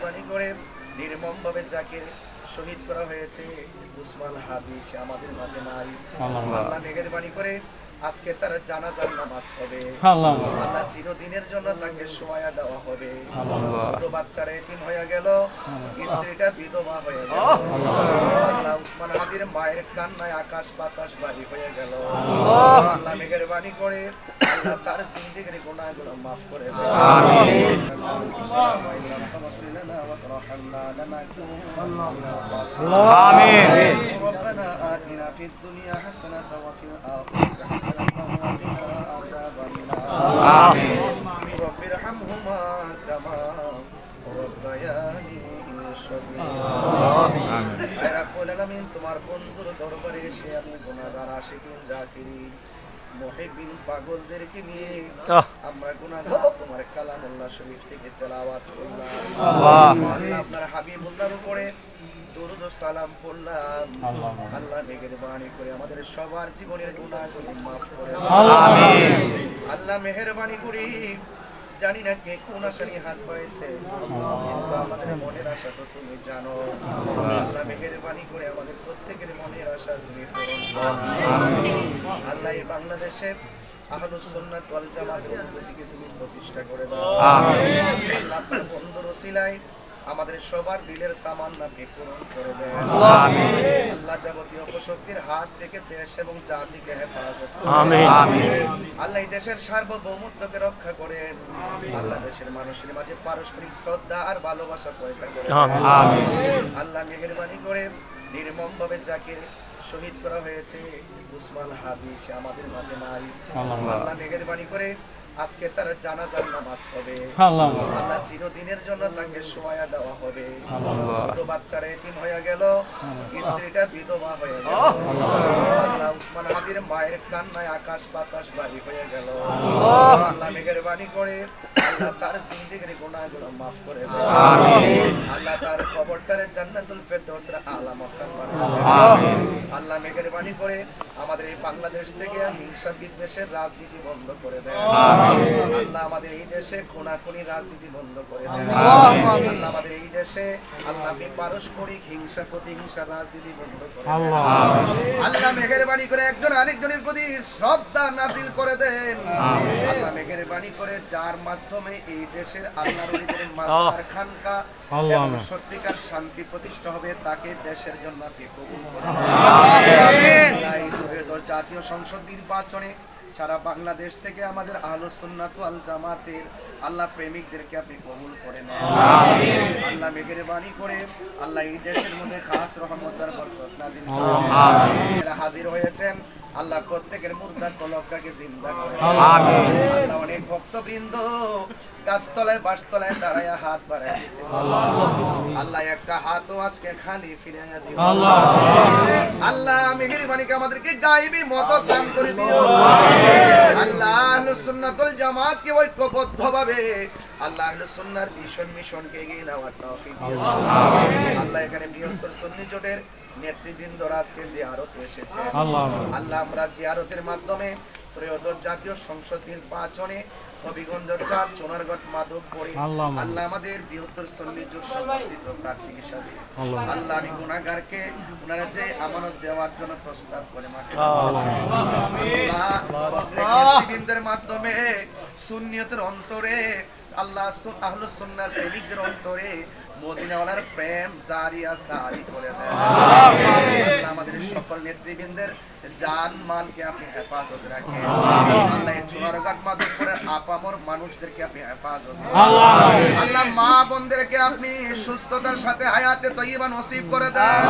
মেহেরবানি করে নির্মমভাবে যাকে শহীদ করা হয়েছে উসমান হাদি, সে আমাদের মাঝে নাই। আল্লাহ মেহেরবানি করে আজকে তার জানাজার নামাজ হবে। আল্লাহ চিরদিনের জন্য তাকে শোয়া দেওয়া হবে। ছোট বাচ্চারা এতিম হয়ে গেল, স্ত্রীটা বিধবা হয়ে গেল। আল্লাহ উসমান হাদির মায়ের কান্নায় আকাশ বাতাস বাড়ি হয়ে গেল। আল্লাহ মেহেরবানি করে আল্লাহ তার জিন্দেগির গুনাহগুলো মাফ করে দেন। আমিন। ربنا آتنا في الدنيا حسنة وفي الآخرة حسنة وقنا عذاب النار. آمين. رب ارحمهما كما ربياني صغيرا. آمين. يا رب العالمين, তোমার বন্ধুর দরবারে এসে আমি গুনাহগার আশিকিন জাকিরিন মুহিবিন পাগলদেরকে নিয়ে আমরা গুনাহগার তোমার কালামুল্লাহ শরীফ থেকে তেলাওয়াত করলাম। আল্লাহ আপনার হাবিবুল্লাহর উপরে দরুদ ও সালাম পড়লাম। আল্লাহ মেহেরবানি করে আমাদের সবার জীবনের গুনাহগুলো মাফ করে দাও। আমিন। আল্লাহ মেহেরবানি করে জানি না কে কোন আশা নিয়ে হাত বাড়াইছে, কিন্তু আমাদের মনের আশা তো তুমি জানো। আল্লাহ মেহেরবানি করে আমাদের প্রত্যেকের মনের আশা তুমি পূরণ করো। আল্লাহ এই বাংলাদেশে আহলুস সুন্নাত ওয়াল জামাতের উন্নতিকে তুমি প্রতিষ্ঠা করে দাও। আমিন। আল্লাহ আপনার বন্ধুর ওসিলায় আমাদের সবার দিলের তামান্নাকে পূরণ করে দেন। আমিন। আল্লাহ যাবতীয় অপশক্তির হাত থেকে দেশ এবং জাতিকে হেফাজত করুন। আমিন। আমিন। আল্লাহ এই দেশের সার্বভৌমত্বকে রক্ষা করেন। আল্লাহ দেশের মানুষের মাঝে পারস্পরিক শ্রদ্ধা আর ভালোবাসা পয়দা করেন। আমিন। আল্লাহ মেহেরবানি করে নির্মমভাবে যাকে শহীদ করা হয়েছে উসমান হাদি, সে আমাদের মাঝে নাই। আল্লাহ মেহেরবানি করে আজকে তার জানাজার নামাজ হবে। আল্লাহ চিরদিনের জন্য তাকে শোয়া দেওয়া হবে। ছোট বাচ্চারা এতিম হয়ে গেল, স্ত্রীটা বিধবা হয়ে গেল। আল্লাহ উসমান হাদির মায়ের কান্নায় আকাশ বাতাস বাড়ি হয়ে গেল। আল্লাহ মেহেরবানি করে আল্লাহ তার জিন্দেগির গুনাহগুলো মাফ করে দেন। আমিন। আল্লাহ তার কবরটারে জান্নাতুল ফেরদৌসের আলা মাকাম বানিয়ে দেন। আমিন। আল্লাহ মেহেরবানি করে আমাদের এই বাংলাদেশ থেকে হিংসা বিদ্বেষের রাজনীতি বন্ধ করে দেন। আল্লাহ আমাদের এই দেশে খুনাখুনি রাজনীতি বন্ধ করে দেন। আল্লাহ আমাদের এই দেশে আল্লাহ আপনি পারস্পরিক হিংসা প্রতিহিংসা রাজনীতি বন্ধ করে দেন। আল্লাহ মেহেরবানি করে একজন আরেকজনের প্রতি শ্রদ্ধা নাজিল করে দেন। আল্লাহ মেহেরবানি করে যার মাধ্যমে এই দেশের আল্লাহর ওলিদের মাজার খানকা এবং সত্যিকার শান্তি প্রতিষ্ঠা হবে, তাকে দেশের জন্য আপনি কবুল করুন। আমিন। এই 2010 জাতীয় সংসদ নির্বাচনে সারা বাংলাদেশ থেকে আমাদের আহলুস সুন্নাত ওয়াল জামাতের আল্লাহ প্রেমিকদেরকে আপনি কবুল করে নেন। আমিন। আল্লাহ মেহেরবানি করে আল্লাহ এই দেশের মধ্যে খাস রহমত আর বরকত নাজিল করুন। আমিন। যারা হাজির হয়েছেন আল্লাহ প্রত্যেকের মুর্দা কলবটাকে জিন্দা করে দেন। আমিন। আল্লাহ অনেক ভক্তবৃন্দ গাছতলায় বাসতলায় দাঁড়ায়া হাত বাড়ায় দিয়েছে। আল্লাহ একটা হাতও আজকে খালি ফিরাইয়া দিও। আল্লাহ মেহেরবানিকে আমাদেরকে গায়বী মদদ দান করে দিও। আল্লাহ আহলুস সুন্নাত ওয়াল জামাতকে ঐক্যবদ্ধভাবে আল্লাহ আহলুস সুন্নাহর মিশনকে এগিয়ে নেওয়ার তৌফিক দিও। আমিন। আল্লাহ এখানে বৃহত্তর সুন্নি জোটের নেতৃবৃন্দরা আজকে জিয়ারতে এসেছে। আল্লাহ আমরা জিয়ারতের মাধ্যমে ত্রয়োদশ জাতীয় সংসদ নির্বাচনে হবিগঞ্জ 4 চুনারগড় মাধবপুরে আল্লাহ আমাদের বৃহত্তর সুন্নি জোট সমর্থিত প্রার্থী হিসাবে আল্লাহ আমি গুনাহগারকে ওনারা যে আমানত দেওয়ার জন্য প্রস্তাব করে মাঠে আল্লাহ প্রত্যেক নেতৃবৃন্দের মাধ্যমে সুন্নিয়তের অন্তরে আল্লাহ আহলুস সুন্নাহর প্রেমিকদের অন্তরে মদিনাওয়ালার প্রেম জারিয়া সারি করে দেন। আমিন। আল্লাহ আমাদের সকল নেতৃবৃন্দের জান মালকে আপনি হেফাজত রাখেন। আল্লাহ এই চুনারঘাট মাধবপুরের আপামর মানুষদেরকে আপনি হেফাজত করেন। আল্লাহ মা বোনদেরকে আপনি সুস্থতার সাথে হায়াতে তয়্যিবা নসিব করে দেন।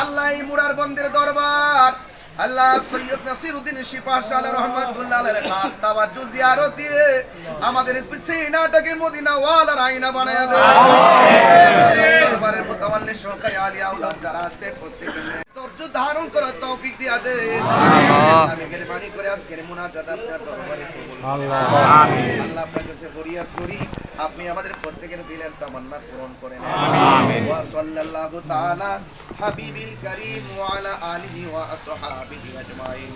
আল্লাহ এই মুরার বন্দের দরবার আল্লাহ সৈয়দ নাসিরউদ্দিন শিপা শাহ রহমাতুল্লাহ আলাইহির খাস তাওয়াজ্জু জিয়ারত দিয়ে আমাদের সিনাটাকে মদিনা ওয়ালার আয়না বানায়া দেন। আমিন। এই দরবারের মুতাওয়াল্লি সহকারী আলিয়া আওলাদ যারা আছে প্রত্যেককে ধৈর্য ধারণ করার তৌফিক দিয়া দেন। আল্লাহ মেহেরবানি করে আজকের মুনাজাত আপনার দরবারে কবুল করুন। আমিন। আল্লাহ আপনার কাছে ফরিয়াদ করি আপনি আমাদের প্রত্যেকের দিলের তামান্না পূরণ করেন। আমিন। ওয়া সাল্লাল্লাহু তাআলা হাবিবিল কারীম ওয়া আলা আলিহি ওয়া আসহাবিহি আজমাইন।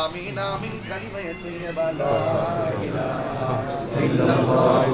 আমিন আমিন কালিমায়ে তাইয়্যিবা লা ইলাহা ইল্লাল্লাহ।